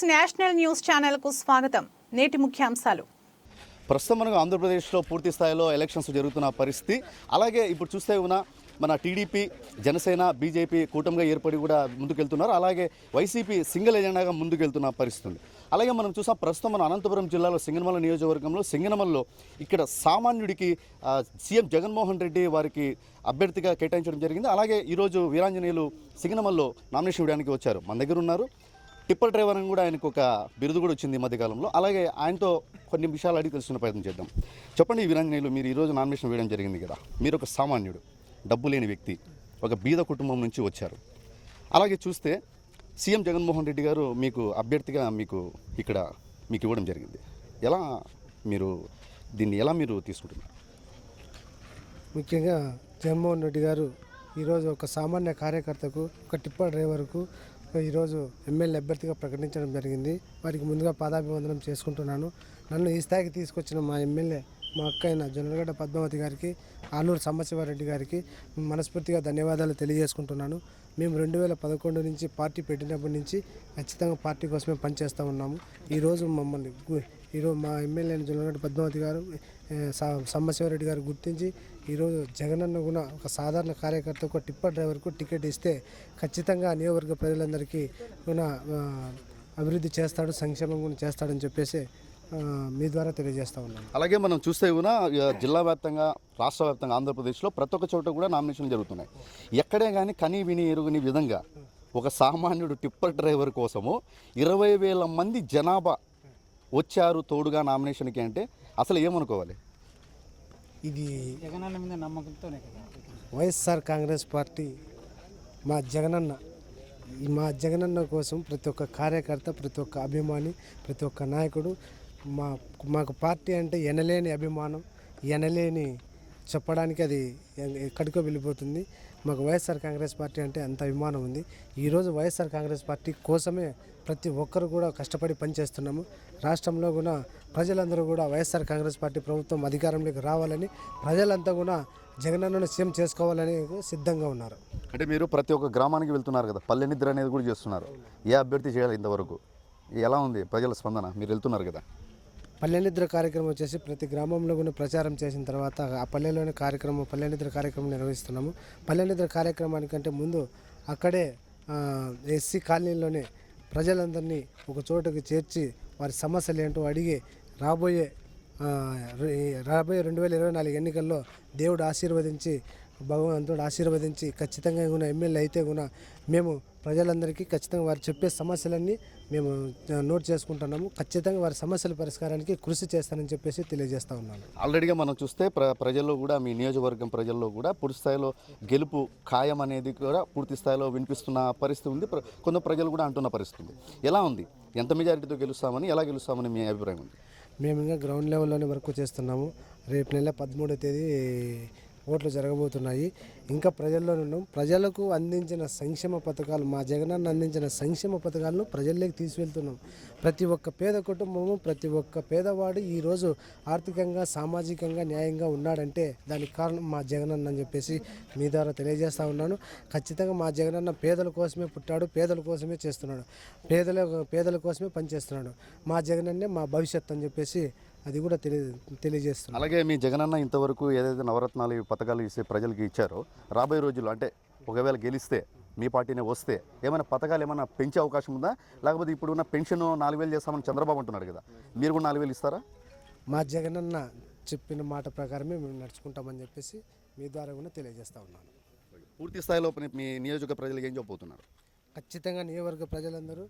National news ఛానల్కు స్వాగతం. నేటి ముఖ్యాంశాలు. ప్రస్తుతం మనకు ఆంధ్రప్రదేశ్లో పూర్తి స్థాయిలో ఎలక్షన్స్ జరుగుతున్న పరిస్థితి. అలాగే ఇప్పుడు చూస్తే ఉన్న మన టీడీపీ, జనసేన, బీజేపీ కూటమిగా ఏర్పడి కూడా ముందుకెళ్తున్నారు. అలాగే వైసీపీ సింగిల్ ఎజెండాగా ముందుకెళ్తున్న పరిస్థితి ఉంది. అలాగే మనం చూసాం ప్రస్తుతం మన అనంతపురం జిల్లాలో సింగనమల నియోజకవర్గంలో సింగనమల్లో ఇక్కడ సామాన్యుడికి సీఎం జగన్మోహన్ రెడ్డి వారికి అభ్యర్థిగా కేటాయించడం జరిగింది. అలాగే ఈరోజు వీరాంజనేయులు సింగనమల్లో నామినేషన్ వేయడానికి వచ్చారు. మన దగ్గర ఉన్నారు. టిప్పర్ డ్రైవర్ అని కూడా ఆయనకు ఒక బిరుదు కూడా వచ్చింది ఈ మధ్యకాలంలో. అలాగే ఆయనతో కొన్ని విషయాలు అడిగి తెలుసుకునే ప్రయత్నం చేద్దాం. చెప్పండి వీరాంజనేయులు, మీరు ఈరోజు నామినేషన్ వేయడం జరిగింది కదా, మీరు ఒక సామాన్యుడు, డబ్బు లేని వ్యక్తి, ఒక బీద కుటుంబం నుంచి వచ్చారు. అలాగే చూస్తే సీఎం జగన్మోహన్ రెడ్డి గారు మీకు అభ్యర్థిగా ఇక్కడ ఇవ్వడం జరిగింది. ఎలా మీరు దీన్ని తీసుకుంటున్నారు? ముఖ్యంగా జగన్మోహన్ రెడ్డి గారు ఈరోజు ఒక సామాన్య కార్యకర్తకు, ఒక టిప్పర్ డ్రైవర్కు ఈరోజు ఎమ్మెల్యే అభ్యర్థిగా ప్రకటించడం జరిగింది. వారికి ముందుగా పాదాభివందనం చేసుకుంటున్నాను. నన్ను ఈ స్థాయికి తీసుకొచ్చిన మా ఎమ్మెల్యే, మా అక్క అయిన జొన్నలగడ్డ పద్మావతి గారికి, ఆలూరు సాంబశివరెడ్డి గారికి మనస్ఫూర్తిగా ధన్యవాదాలు తెలియజేసుకుంటున్నాను. మేము 2011 నుంచి పార్టీ పెట్టినప్పటి నుంచి ఖచ్చితంగా పార్టీ కోసమే పనిచేస్తూ ఉన్నాము. ఈరోజు మా ఎమ్మెల్యే జొన్నలగడ్డ పద్మావతి గారు, సాంబశివరెడ్డి గారు గుర్తించి ఈరోజు జగనన్న కూడా ఒక సాధారణ కార్యకర్తకు, ఒక టిప్పర్ డ్రైవర్కు టికెట్ ఇస్తే ఖచ్చితంగా నియోజకవర్గ ప్రజలందరికీ కూడా అభివృద్ధి చేస్తాడు, సంక్షేమం కూడా చేస్తాడని చెప్పేసి మీ ద్వారా తెలియజేస్తూ ఉన్నాను. అలాగే మనం చూస్తే కూడా జిల్లా వ్యాప్తంగా, రాష్ట్ర వ్యాప్తంగా ఆంధ్రప్రదేశ్లో ప్రతి ఒక్క చోట కూడా నామినేషన్లు జరుగుతున్నాయి. ఎక్కడే కానీ కని విని ఎరుగుని విధంగా ఒక సామాన్యుడు టిప్పర్ డ్రైవర్ కోసము 20,000 మంది జనాభా వచ్చారు తోడుగా నామినేషన్కి అంటే అసలు ఏమనుకోవాలి? ఇది జగనన్న మీద నమ్మకంతోనే కదా. వైఎస్ఆర్ కాంగ్రెస్ పార్టీ మా జగనన్న కోసం ప్రతి ఒక్క కార్యకర్త, ప్రతి ఒక్క అభిమాని, ప్రతి ఒక్క నాయకుడు మాకు పార్టీ అంటే ఎనలేని అభిమానం, ఎనలేని చెప్పడానికి అది ఎక్కడికో వెళ్ళిపోతుంది. మాకు వైఎస్ఆర్ కాంగ్రెస్ పార్టీ అంటే అంత అభిమానం ఉంది. ఈరోజు వైఎస్ఆర్ కాంగ్రెస్ పార్టీ కోసమే ప్రతి ఒక్కరు కూడా కష్టపడి పనిచేస్తున్నాము. రాష్ట్రంలో కూడా ప్రజలందరూ కూడా వైఎస్ఆర్ కాంగ్రెస్ పార్టీ ప్రభుత్వం అధికారంలోకి రావాలని, ప్రజలంతా కూడా జగనన్నను సీఎం చేసుకోవాలని సిద్ధంగా ఉన్నారు. అంటే మీరు ప్రతి ఒక్క గ్రామానికి వెళ్తున్నారు కదా, పల్లె నిద్ర అనేది కూడా చేస్తున్నారు. ఏ అభ్యర్థి చేయాలి ఇంతవరకు? ఎలా ఉంది ప్రజల స్పందన? మీరు వెళ్తున్నారు కదా. పల్లె నిద్ర కార్యక్రమం వచ్చేసి ప్రతి గ్రామంలో కూడా ప్రచారం చేసిన తర్వాత ఆ పల్లెలోని పల్లె నిద్ర కార్యక్రమం నిర్వహిస్తున్నాము. పల్లె నిద్ర కార్యక్రమానికంటే ముందు అక్కడే ఎస్సీ కాలనీలోనే ప్రజలందరినీ ఒక చోటుకి చేర్చి వారి సమస్యలు ఏంటో అడిగి రాబోయే 2024 ఎన్నికల్లో దేవుడు ఆశీర్వదించి, భగవంతుడు ఆశీర్వదించి ఖచ్చితంగా కూడా ఎమ్మెల్యే అయితే కూడా మేము ప్రజలందరికీ ఖచ్చితంగా వారు చెప్పే సమస్యలన్నీ మేము నోట్ చేసుకుంటున్నాము. ఖచ్చితంగా వారి సమస్యల పరిష్కారానికి కృషి చేస్తానని చెప్పేసి తెలియజేస్తూ ఉన్నాను. ఆల్రెడీగా మనం చూస్తే ప్రజల్లో కూడా, మీ నియోజకవర్గం ప్రజల్లో కూడా పూర్తి స్థాయిలో గెలుపు ఖాయం అనేది కూడా పూర్తి స్థాయిలో వినిపిస్తున్న పరిస్థితి ఉంది. కొంత ప్రజలు కూడా అంటున్న పరిస్థితి ఉంది. ఎలా ఉంది? ఎంత మెజారిటీతో గెలుస్తామని, ఎలా గెలుస్తామని మీ అభిప్రాయం ఉంది? మేము ఇంకా గ్రౌండ్ లెవెల్లోనే వర్క్ చేస్తున్నాము. రేపు నెల 13వ తేదీ ఓట్లు జరగబోతున్నాయి. ఇంకా ప్రజల్లో ఉన్నాం. ప్రజలకు అందించిన సంక్షేమ పథకాలు, మా జగనన్న అందించిన సంక్షేమ పథకాలను ప్రజల్లోకి తీసుకెళ్తున్నాం. ప్రతి ఒక్క పేద కుటుంబము, ప్రతి ఒక్క పేదవాడు ఈరోజు ఆర్థికంగా, సామాజికంగా న్యాయంగా ఉన్నాడంటే దానికి కారణం మా జగనన్న అని చెప్పేసి మీ ద్వారా తెలియజేస్తూ ఉన్నాను. ఖచ్చితంగా మా జగనన్న పేదల కోసమే పుట్టాడు, పేదల కోసమే చేస్తున్నాడు, పేదల కోసమే పనిచేస్తున్నాడు. మా జగనన్నే మా భవిష్యత్ అని చెప్పేసి అది కూడా తెలియజేస్తుంది. అలాగే మీ జగనన్న ఇంతవరకు ఏదైతే నవరత్నాలు పథకాలు ఇస్తే ప్రజలకు ఇచ్చారో, రాబోయే రోజుల్లో అంటే ఒకవేళ గెలిస్తే మీ పార్టీనే వస్తే ఏమైనా పథకాలు ఏమైనా పెంచే అవకాశం ఉందా? లేకపోతే ఇప్పుడు ఉన్న పెన్షన్ 4,000 చేస్తామని చంద్రబాబు అంటున్నాడు కదా, మీరు కూడా 4,000 ఇస్తారా? మా జగనన్న చెప్పిన మాట ప్రకారమే మేము నడుచుకుంటామని చెప్పేసి మీ ద్వారా కూడా తెలియజేస్తూ ఉన్నాను. పూర్తి స్థాయిలో మీ నియోజక ప్రజలకు ఏం చెప్పబోతున్నారు? ఖచ్చితంగా నియోజకవర్గ ప్రజలందరూ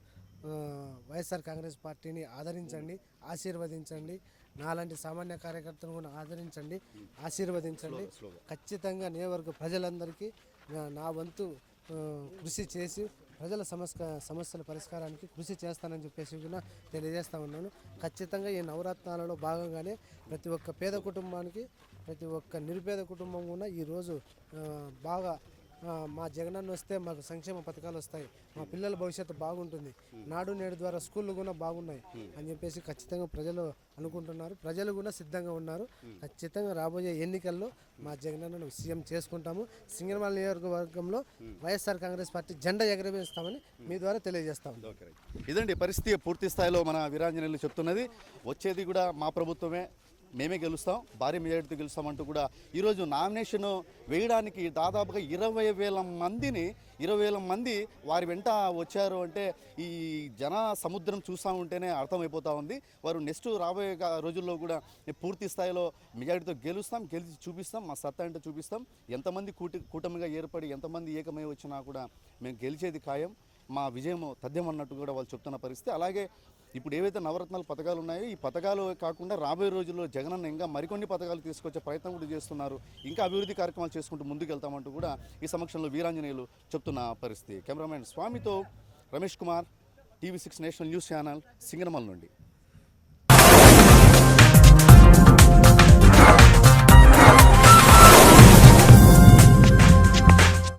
వైఎస్ఆర్ కాంగ్రెస్ పార్టీని ఆదరించండి, ఆశీర్వదించండి. నాలాంటి సామాన్య కార్యకర్తను కూడా ఆదరించండి, ఆశీర్వదించండి. ఖచ్చితంగా నియోజకవర్గ ప్రజలందరికీ నా వంతు కృషి చేసి ప్రజల సమస్యల పరిష్కారానికి కృషి చేస్తానని చెప్పేసి కూడా తెలియజేస్తూ ఉన్నాను. ఖచ్చితంగా ఈ నవరత్నాలలో భాగంగానే ప్రతి ఒక్క పేద కుటుంబానికి, ప్రతి ఒక్క నిరుపేద కుటుంబం కూడా ఈరోజు బాగా మా జగనన్న వస్తే మాకు సంక్షేమ పథకాలు వస్తాయి, మా పిల్లల భవిష్యత్తు బాగుంటుంది, నాడు నేడు ద్వారా స్కూళ్ళు కూడా బాగున్నాయి అని చెప్పేసి ఖచ్చితంగా ప్రజలు అనుకుంటున్నారు. ప్రజలు కూడా సిద్ధంగా ఉన్నారు. ఖచ్చితంగా రాబోయే ఎన్నికల్లో మా జగనన్నను సీఎం చేసుకుంటాము. సింగనమల నియోజకవర్గంలో వైఎస్ఆర్ కాంగ్రెస్ పార్టీ జెండా ఎగరవేస్తామని మీ ద్వారా తెలియజేస్తాము. ఇదండి పరిస్థితి పూర్తి స్థాయిలో మన వీరాంజనేయులు చెప్తున్నది. వచ్చేది కూడా మా ప్రభుత్వమే, మేమే గెలుస్తాం, భారీ మెజారిటీతో గెలుస్తామంటూ కూడా ఈరోజు నామినేషన్ వేయడానికి దాదాపుగా 20,000 మంది వారి వెంట వచ్చారు. అంటే ఈ జన సముద్రం చూస్తూ ఉంటేనే అర్థమైపోతూ ఉంది. వారు నెక్స్ట్ రాబోయే రోజుల్లో కూడా పూర్తి స్థాయిలో మెజారిటీతో గెలిచి చూపిస్తాం, మా సత్తా అంటే చూపిస్తాం. ఎంతమంది కూటమిగా ఏర్పడి ఎంతమంది ఏకమై వచ్చినా కూడా మేము గెలిచేది ఖాయం, మా విజయం తథ్యం అన్నట్టు కూడా వాళ్ళు చెప్తున్న పరిస్థితి. అలాగే ఇప్పుడు ఏవైతే నవరత్నాల పథకాలు ఉన్నాయో ఈ పథకాలు కాకుండా రాబోయే రోజుల్లో జగనన్న ఇంకా మరికొన్ని పథకాలు తీసుకొచ్చే ప్రయత్నం కూడా చేస్తున్నారు. ఇంకా అభివృద్ధి కార్యక్రమాలు చేసుకుంటూ ముందుకు వెళ్తామంటూ కూడా ఈ సమక్షంలో వీరాంజనేయులు చెప్తున్న పరిస్థితి. కెమెరామెన్ స్వామితో Ramesh Kumar, TV6 national news channel, Singanamala నుండి.